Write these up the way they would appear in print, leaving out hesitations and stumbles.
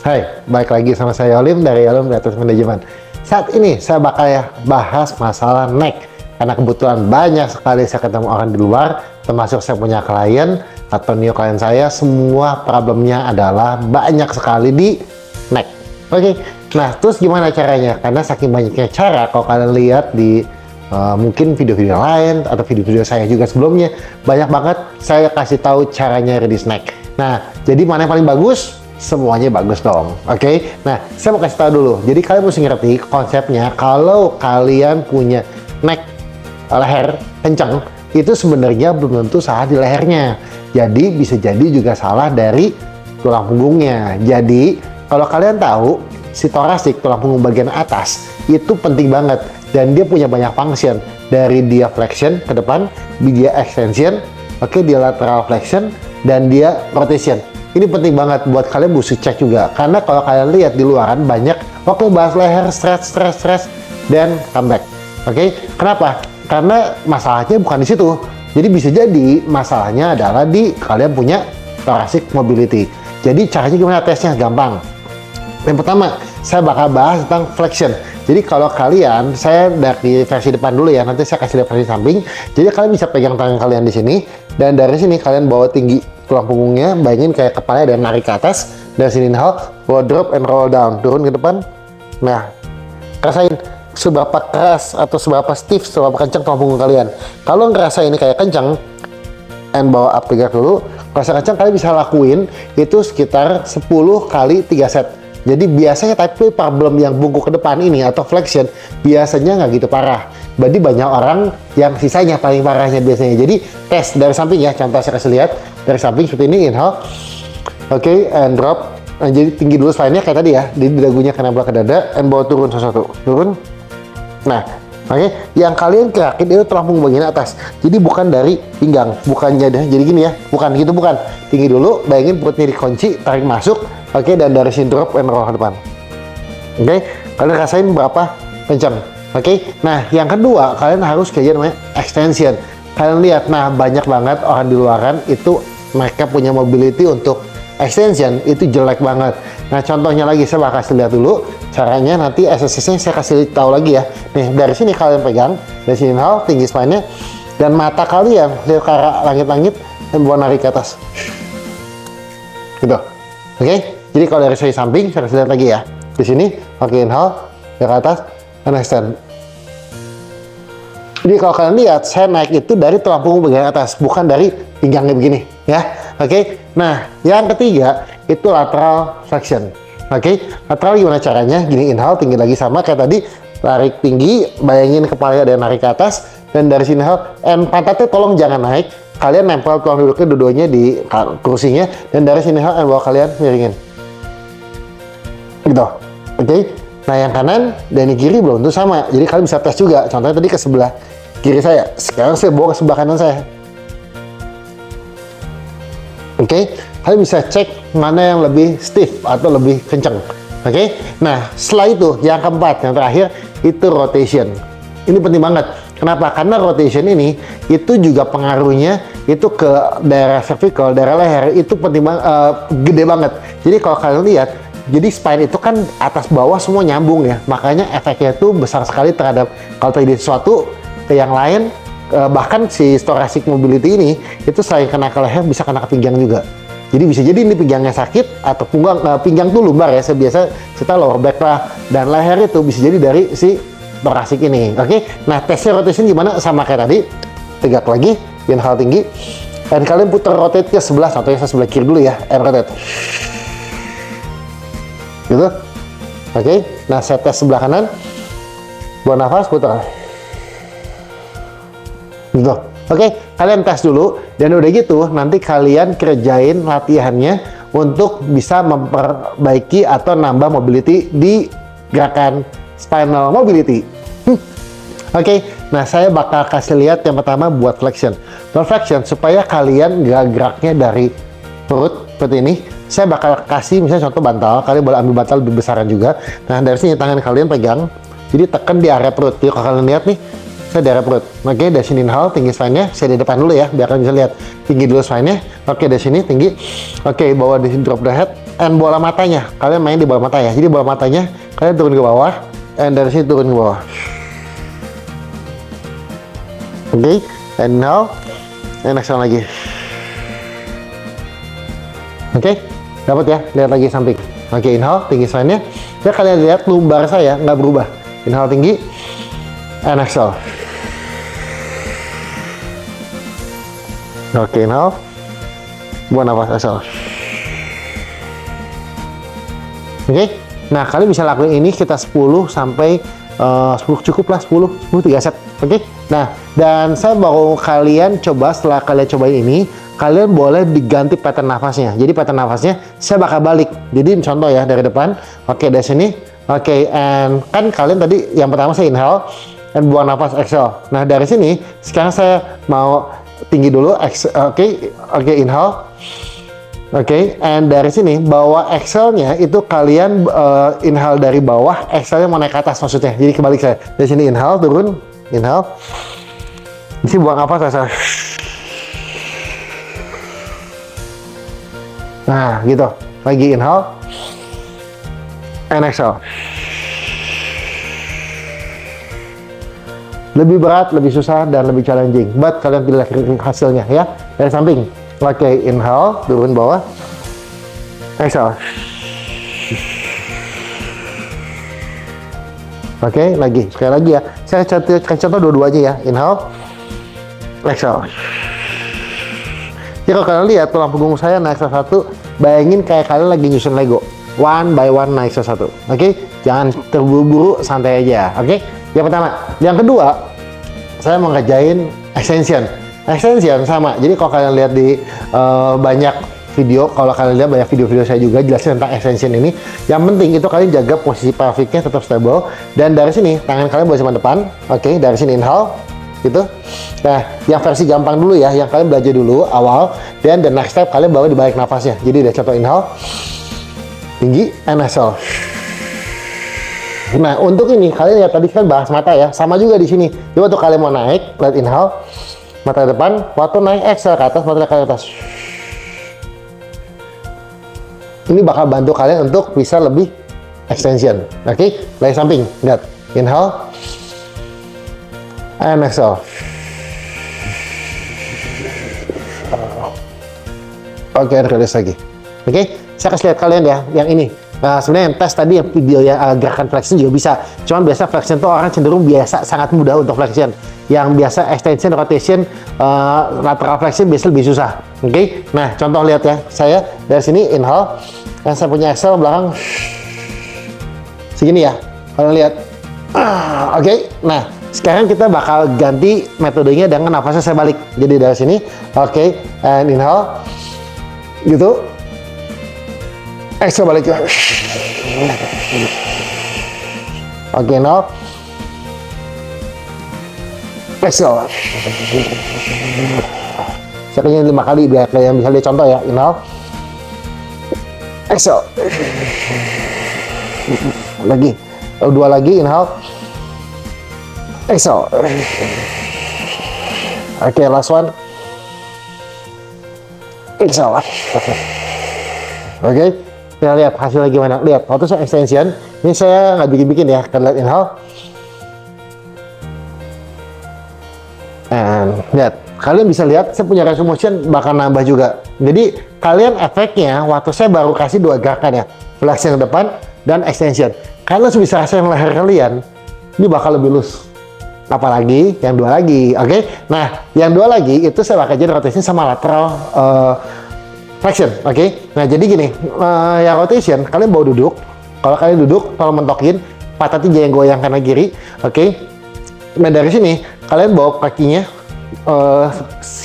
Hai, balik lagi sama saya Olim dari Olim Atas Manajemen. Saat ini saya bakal bahas masalah neck karena kebetulan banyak sekali saya ketemu orang di luar, termasuk saya punya klien atau new klien saya, semua problemnya adalah banyak sekali di neck. Oke, nah terus gimana caranya? Karena saking banyaknya cara, kalau kalian lihat di mungkin video-video lain atau video-video saya juga sebelumnya, banyak banget saya kasih tahu caranya reduce neck. Nah, jadi mana yang paling bagus? Semuanya bagus dong, oke? Nah, saya mau kasih tahu dulu. Jadi kalian mesti ngerti konsepnya. Kalau kalian punya neck leher kencang, itu sebenarnya belum tentu salah di lehernya. Jadi bisa jadi juga salah dari tulang punggungnya. Jadi kalau kalian tahu si thoracic, tulang punggung bagian atas, itu penting banget dan dia punya banyak function, dari dia flexion ke depan, dia extension, oke, dia lateral flexion, dan dia rotation. Ini penting banget buat kalian mesti cek juga, karena kalau kalian lihat di luaran banyak waktu bahas leher stretch dan comeback. Oke, kenapa? Karena masalahnya bukan di situ. Jadi bisa jadi masalahnya adalah di kalian punya thoracic mobility. Jadi caranya gimana tesnya? Gampang. Yang pertama, saya bakal bahas tentang flexion. Jadi kalau kalian, saya dari versi depan dulu ya, nanti saya kasih lihat versi samping. Jadi kalian bisa pegang tangan kalian di sini, dan dari sini kalian bawa tinggi tulang punggungnya, bayangin kayak kepala dan narik ke atas. Dari sini inhale, bawa drop and roll down, turun ke depan. Nah, rasain seberapa keras atau seberapa stiff, seberapa kencang tulang punggung kalian. Kalau ngerasa ini kayak kencang, and bawa up tegak dulu. Rasa kencang kalian bisa lakuin itu sekitar 10 kali 3 set. Jadi biasanya tapi problem yang bungkuk ke depan ini atau flexion biasanya nggak gitu parah. Jadi banyak orang yang sisanya paling parahnya biasanya. Jadi tes dari samping ya, contoh saya kasih lihat dari samping seperti ini, inhale, oke, and drop. Nah, jadi tinggi dulu spine-nya kayak tadi ya, di dagunya kena ke dada, and bawa turun satu-satu, turun. Nah, oke, yang kalian gerakin itu tulang punggung bagian atas. Jadi bukan dari pinggang, bukannya deh. Jadi gini ya, bukan gitu, bukan. Tinggi dulu, bayangin perutnya dikunci, tarik masuk, oke, dan dari sini drop and roll ke depan. Oke, kalian rasain berapa kencang. Oke, nah yang kedua kalian harus kayak namanya extension. Kalian lihat, nah banyak banget orang di luaran itu mereka punya mobility untuk extension itu jelek banget. Nah contohnya lagi saya bakal kasih lihat dulu caranya, nanti exercise-nya saya kasih tahu lagi ya. Nih dari sini kalian pegang, dari sini inhale, tinggi spine-nya, dan mata kalian lihat ke arah langit-langit dan bawa narik ke atas. Gitu. Oke, jadi kalau dari sisi samping saya kasih lihat lagi ya. Di sini, oke, inhale, ke atas, dan extend. Jadi kalau kalian lihat, saya naik itu dari tulang punggung bagian atas, bukan dari pinggangnya begini, ya. Oke, nah yang ketiga itu lateral flexion. Oke, lateral gimana caranya? Gini, inhale, tinggi lagi sama kayak tadi, tarik tinggi, bayangin kepalanya ada yang narik ke atas, dan dari sini inhale, and pantatnya tolong jangan naik, kalian nempel tulang duduknya dua-duanya di kursinya, dan dari sini inhale, and bawa kalian miringin. Gitu, oke. Nah yang kanan dan yang kiri belum tentu sama, jadi kalian bisa tes juga. Contohnya tadi ke sebelah kiri saya, sekarang saya bawa ke sebelah kanan saya. Oke, kalian bisa cek mana yang lebih stiff atau lebih kenceng. Oke, nah setelah itu yang keempat, yang terakhir itu rotation. Ini penting banget. Kenapa? Karena rotation ini itu juga pengaruhnya itu ke daerah cervical, daerah leher, itu penting banget, gede banget. Jadi kalau kalian lihat, jadi spine itu kan atas bawah semua nyambung ya, makanya efeknya itu besar sekali terhadap kalau terjadi sesuatu ke yang lain. Bahkan si thoracic mobility ini itu selain kena ke leher bisa kena ke pinggang juga. Jadi bisa jadi ini pinggangnya sakit atau pinggang tuh lumbar ya, biasa kita lower back lah, dan leher itu bisa jadi dari si thoracic ini. Oke, nah tesnya rotation gimana? Sama kayak tadi, tegak lagi, inhale tinggi, dan kalian putar rotate ke sebelah, contohnya saya sebelah kiri dulu ya, and rotate. Gitu. Oke, nah saya tes sebelah kanan, buang nafas, putar. Gitu. Oke, kalian tes dulu, dan udah gitu nanti kalian kerjain latihannya untuk bisa memperbaiki atau nambah mobility di gerakan spinal mobility. Oke, nah saya bakal kasih lihat yang pertama buat flexion. Buat flexion supaya kalian gak geraknya dari perut seperti ini. Saya bakal kasih misalnya contoh bantal, kalian boleh ambil bantal lebih besaran juga. Nah dari sini tangan kalian pegang, jadi tekan di area perut. Jadi kalau kalian lihat nih, saya di area perut. Oke, dari sini inhale, tinggi spine-nya. Saya di depan dulu ya, biar kalian bisa lihat. Tinggi dulu spine-nya. Oke, dari sini tinggi. Oke, bawa di sini drop the head, and bola matanya. Kalian main di bola mata ya. Jadi bola matanya kalian turun ke bawah, and dari sini turun ke bawah. Oke, and now, and exhale lagi. Oke, dapat ya? Lihat lagi samping. Oke, inhale, tinggi spine-nya. Ya kalian lihat lumbar saya nggak berubah. Inhale tinggi, and exhale. Oke, inhale. Buat nafas, exhale. Oke, nah kalian bisa lakuin ini kita 10 sampai 10 cukup lah, 10 3 set. Oke, nah dan saya mau kalian coba, setelah kalian cobain ini, kalian boleh diganti pattern nafasnya. Jadi pattern nafasnya saya bakal balik. Jadi contoh ya dari depan. Oke, dari sini. Oke, and kan kalian tadi yang pertama saya inhale dan buang nafas, exhale. Nah dari sini sekarang saya mau tinggi dulu, oke, inhale. Oke, and dari sini bawa exhale-nya itu kalian inhale dari bawah, exhale-nya mau naik ke atas maksudnya. Jadi kebalik saya. Dari sini inhale, turun, inhale. Di sini buang nafas, exhale. Nah, gitu. Lagi inhale, and exhale. Lebih berat, lebih susah, dan lebih challenging. But kalian pilih hasilnya ya. Dari samping. Oke, inhale, turun bawah. Exhale. Oke, lagi. Sekali lagi ya. Saya contoh dua-duanya ya. Inhale, exhale. Jadi kalau kalian lihat tulang punggung saya naik satu, bayangin kayak kalian lagi nyusun Lego. One by one naik satu. Oke, jangan terburu-buru, santai aja. Oke, yang pertama. Yang kedua, saya mau ngerjain extension. Extension sama. Jadi kalau kalian lihat di banyak video, kalau kalian lihat banyak video-video saya juga jelasin tentang extension ini. Yang penting itu kalian jaga posisi pelviknya tetap stable. Dan dari sini tangan kalian bawa simpan depan. Oke, dari sini inhale, gitu. Nah, yang versi gampang dulu ya, yang kalian belajar dulu awal. Dan the next step kalian bawa di balik nafasnya. Jadi udah contoh inhale, tinggi, and exhale. Nah, untuk ini kalian lihat tadi kan bahas mata ya, sama juga di sini. Coba tuh kalian mau naik, lihat inhale. Mata depan, waktu naik exhale ke atas, mata ke atas. Ini bakal bantu kalian untuk bisa lebih extension. Oke, lagi samping, lihat. Inhale, and exhale. Oke, release lagi. Oke, saya kasih lihat kalian ya, yang ini. Nah, sebenarnya yang tes tadi yang video yang gerakan flexion juga bisa. Cuman biasa flexion tuh orang cenderung biasa sangat mudah untuk flexion. Yang biasa extension, rotation, lateral flexion biasa lebih susah. Oke, nah contoh lihat ya, saya dari sini inhale, dan saya punya exhale belakang segini ya. Kalian lihat. Oke, nah sekarang kita bakal ganti metodenya dengan nafasnya saya balik. Jadi dari sini, oke, and inhale, gitu. Exhale balik. Oke, inhale. Exhale. Saya kayaknya 5 kali biar kalian bisa lihat contoh ya. Inhale. Exhale. Lagi. 2 lagi, inhale. Exhale. Oke, last one. Exhale. Oke, kita lihat hasilnya gimana. Lihat, waktu saya extension, ini saya nggak bikin-bikin ya. Kalian lihat inhale. And lihat, kalian bisa lihat saya punya range of motion bakal nambah juga. Jadi kalian efeknya waktu saya baru kasih 2 gerakan ya, flexion ke depan dan extension. Kalian bisa rasain leher kalian ini bakal lebih loose. Apalagi yang 2 lagi, oke? Nah, yang 2 lagi itu saya bakal jadi rotation sama lateral flexion, oke? Nah, jadi gini, yang rotation kalian bawa duduk. Kalau kalian duduk, kalau mentokin, patah 3 yang goyang kanan kiri, oke? Nah, dari sini kalian bawa kakinya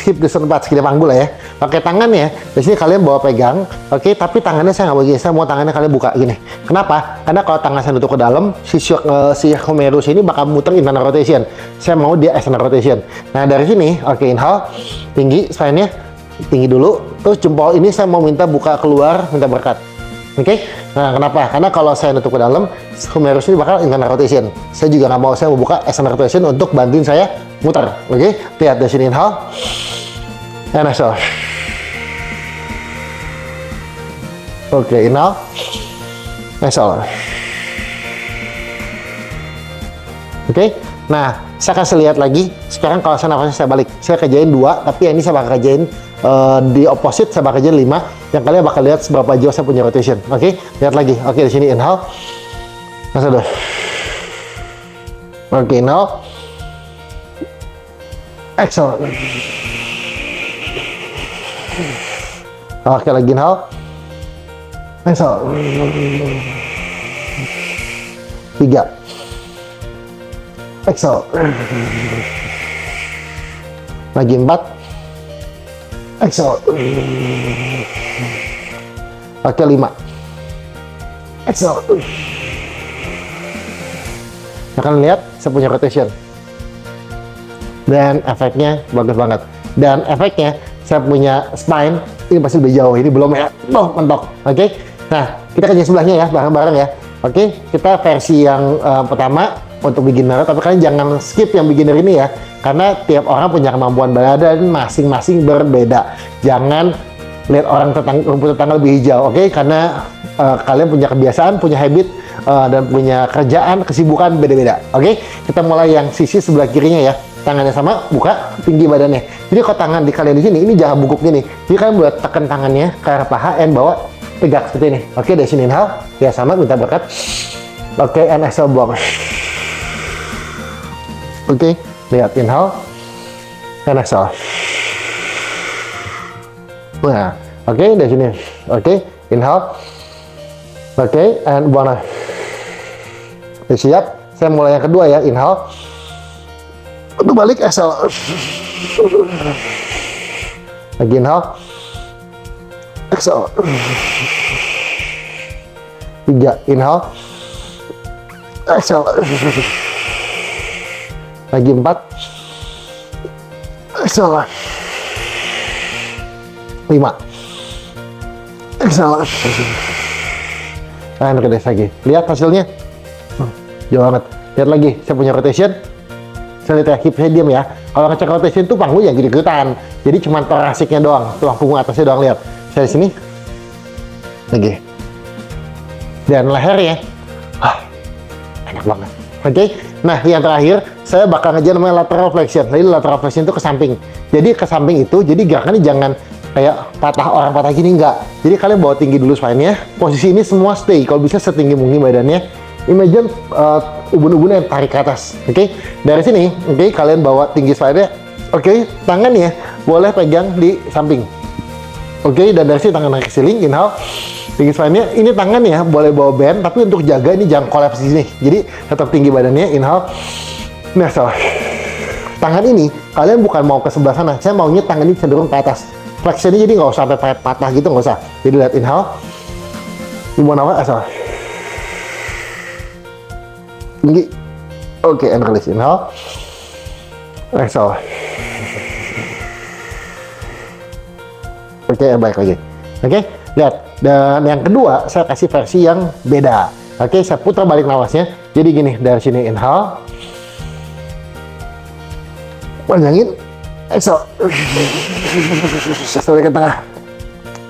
hip distance 4 segini panggul lah ya. Pakai tangannya, di sini kalian bawa pegang, oke? Tapi tangannya saya nggak mau gini, saya mau tangannya kalian buka gini. Kenapa? Karena kalau tangan saya tutup ke dalam, si humerus ini bakal muter internal rotation. Saya mau dia external rotation. Nah, dari sini, oke, inhale, tinggi, spine-nya tinggi dulu. Terus jempol ini saya mau minta buka keluar, minta berkat. Oke? Nah, kenapa? Karena kalau saya nutup ke dalam, humerus ini bakal internal rotation. Saya juga nggak mau, saya mau buka external rotation untuk bantuin saya muter. Oke? Lihat dari sini, inhale, and exhale. Oke, inhale. Exhale. Oke. Nah, saya kasih lihat lagi. Sekarang kalau saya nafasnya saya balik. Saya kerjain 2, tapi yang ini saya bakal kerjain di opposite, saya bakal kerjain 5. Yang kalian bakal lihat seberapa jauh saya punya rotation. Oke, lihat lagi. Oke, di sini inhale. Exhale. Oke, inhale. Exhale. Oke, lagi inhale. Exhale. 3. Exhale. Lagi 4. Exhale. Oke, 5. Exhale. Akan lihat saya punya rotation. Dan efeknya bagus banget. Dan efeknya saya punya spine ini pasti lebih jauh. Ini belum ya. Oh, mentok. Oke. Nah, kita kerja sebelahnya ya, bareng-bareng ya. Oke, kita versi yang pertama untuk beginner, tapi kalian jangan skip yang beginner ini ya, karena tiap orang punya kemampuan berbeda dan masing-masing berbeda. Jangan lihat orang rumput tetangga lebih hijau, oke? Karena kalian punya kebiasaan, punya habit, dan punya kerjaan, kesibukan beda-beda, oke? Kita mulai yang sisi sebelah kirinya ya. Tangannya sama, buka tinggi badannya. Jadi kalau tangan di kalian di sini, ini jangan bungkuk gini. Jadi kalian buat tekan tangannya ke arah paha and bawa tegak seperti ini. Oke, dari sini inhale, ya sama, minta berkat. Oke, and exhale, buang. Oke, lihat inhale, and exhale. Nah, oke, dari sini. Oke, inhale. Oke, and buang. Siap, saya mulai yang kedua ya, inhale. Untuk balik, exhale. Lagi inhale. Exhale. 3, inhale. Exhale. Lagi 4. Exhale. 5. Exhale. Nah, oke deh lagi. Lihat hasilnya. Jauh banget. Lihat lagi, saya punya rotation. Saya lihat ya, hip saya diam ya. Kalau ngecek rotation itu panggung ya gitu-gituan. Jadi cuma torasiknya doang, tulang punggung atasnya doang, lihat. Saya di sini. Lagi. Dan lehernya. Enak banget. Oke. Nah, yang terakhir, saya bakal ngejar namanya lateral flexion. Jadi lateral flexion itu ke samping. Jadi ke samping itu, jadi gerakannya jangan kayak orang patah gini, enggak. Jadi kalian bawa tinggi dulu spine-nya. Posisi ini semua stay. Kalau bisa setinggi mungkin badannya. Imagine ubun-ubunnya yang tarik ke atas. Oke. Dari sini, oke, kalian bawa tinggi spine-nya. Oke, tangannya boleh pegang di samping. Oke, dan dari sini tangan ke ceiling, inhale. Tinggi spine-nya, ini tangannya boleh bawa band, tapi untuk jaga ini jangan kolaps di sini. Jadi tetap tinggi badannya, inhale. Nah, salah. Tangan ini, kalian bukan mau ke sebelah sana. Saya maunya tangan ini cenderung ke atas. Flexion ini jadi nggak usah sampai patah gitu, nggak usah. Jadi lihat, inhale. Ibu nawar, asal. Tinggi. Oke, and release, inhale. Exhale. Oke, baik lagi. Oke, lihat. Dan yang kedua, saya kasih versi yang beda. Oke, saya putar balik nafasnya. Jadi gini, dari sini inhale. Panjangin. Exhale. Sampai ke tengah.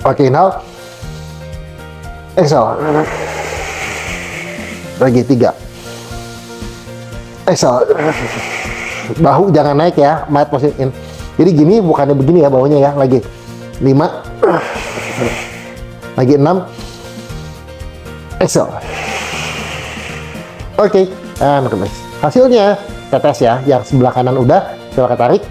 Oke, inhale. Exhale. Lagi 3. Exhale. Bahu jangan naik ya, mat position. Jadi gini, bukannya begini ya baunya ya. Lagi 5. Lagi 6. Exhale. Oke, and release. Hasilnya tetes ya, yang sebelah kanan udah, coba tarik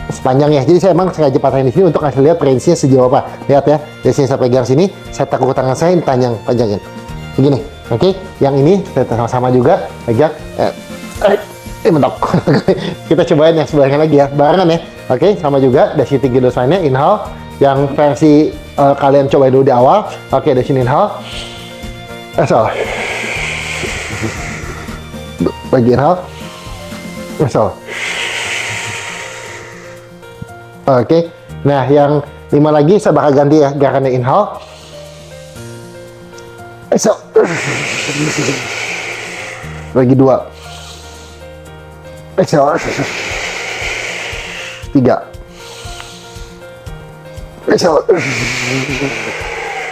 sepanjangnya. Jadi saya emang sengaja patahin di sini untuk kasih lihat range-nya sejauh apa. Lihat ya, dari sini saya pegang sini, saya tekuk tangan saya, ini panjangin. Begini, oke. Yang ini saya sama-sama juga pegang. Mentok. Kita cobain yang sebelahnya lagi ya, barengan ya. Oke, sama juga dari sini tinggi dosanya, inhale. Yang versi kalian cobain dulu di awal. Oke, dari sini inhale. Exhale. Lagi inhale. Exhale. Oke. Nah, yang 5 lagi saya bakal ganti ya, gerakannya inhale. Exhale. Lagi 2. Exhale. 3. Exhale.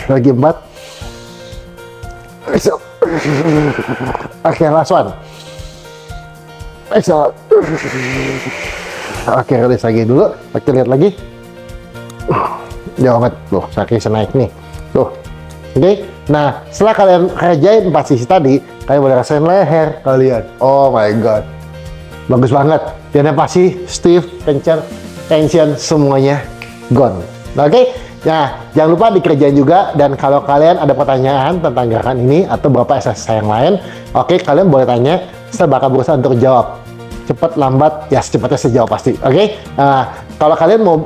Lagi 4. Exhale. Oke, last one. Exhale. Oke, release lagi dulu. Oke, lihat lagi. Jauh banget. Loh, kaki bisa naik nih. Tuh. Oke. Nah, setelah kalian kerjain 4 sisi tadi, kalian boleh rasain leher kalian. Oh my god. Bagus banget. Dia pasti stiff, kencang, tension, semuanya gone. Oke. Nah, jangan lupa dikerjain juga. Dan kalau kalian ada pertanyaan tentang gerakan ini atau beberapa exercise yang lain, oke, kalian boleh tanya. Saya bakal berusaha untuk jawab. Cepat, lambat, ya secepatnya saya jawab pasti. Oke. Kalau kalian mau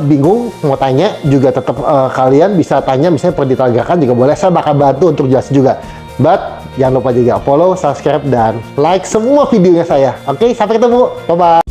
bingung, mau tanya, juga tetap kalian bisa tanya. Misalnya per detail gerakan juga boleh. Saya bakal bantu untuk jelasin juga. But jangan lupa juga follow, subscribe, dan like semua videonya saya. Oke, sampai ketemu. Bye-bye.